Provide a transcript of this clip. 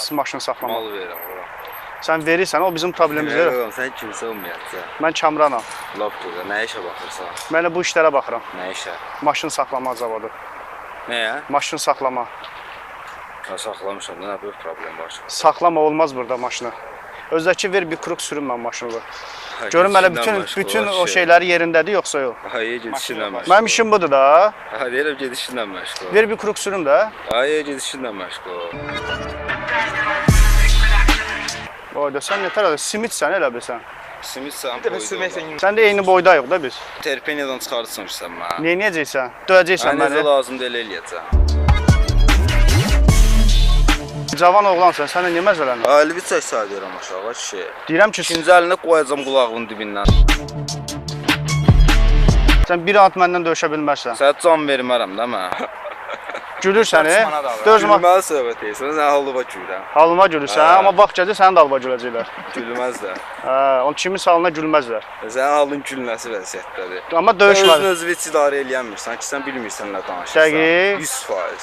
verəsiz maşın saxlamaq? Mal verirəm ora. Sən verirsən, o bizim problemimiz deyil. Yox, sən kimsə olmayacaq. Mən Kamranam. Lap güzel. Nə işə baxırsan? Mən də bu işlərə baxıram. Nə işə? Maşın saxlama zavodu. Nəyə? Maşın saxlama. Ha, saxlamışam da, nə böyük problem var. Saxlama olmaz burada maşını. Özdəki ver bir kruk sürüm mən maşını. Görüm hələ bütün o şeyləri yerindədir yoxsa yox. Hayır, gedişinlə məşğul. Mənim işim budur da. Ha, deyirəm gedişinlə məşğul. Ver bir kruk sürüm də. Hayır, gedişinlə məşğul. Oyda sən nətər elə simitsən elə bilsən. Simidsən, Sən də eyni boydayıq da biz. terpeniyadan çıxarırsan mənə. Neynəyəcəksən? Döyəcəksən Mən necə məni. lazım deyil eləyəcəm. Cavan oğlansan, sən də niyə məzələnirsən? Alivi çək sayıram aşağı kişi. Deyirəm ki, İkinci əlinə qoyacam qulağının dibindən. sən bir ant məndən döyüşə bilməzsən. Sənə can vermərəm də mən. Gülür səni. Dözmə. Gülməli söhbət deyirsən, sən halıva gülürəm. Halıma gülürsən, amma bax gəlir səni də alıma güləcəklər. Gülməzlər. Hə, onun kimin salına gülməzlər. Sənin halın gülməsi vəziyyətdədir. Amma döyüşmə. Özünü özü idarə eləyəmirsən ki, sən bilmirsən nə danışırsan. Dəqiq. 100%.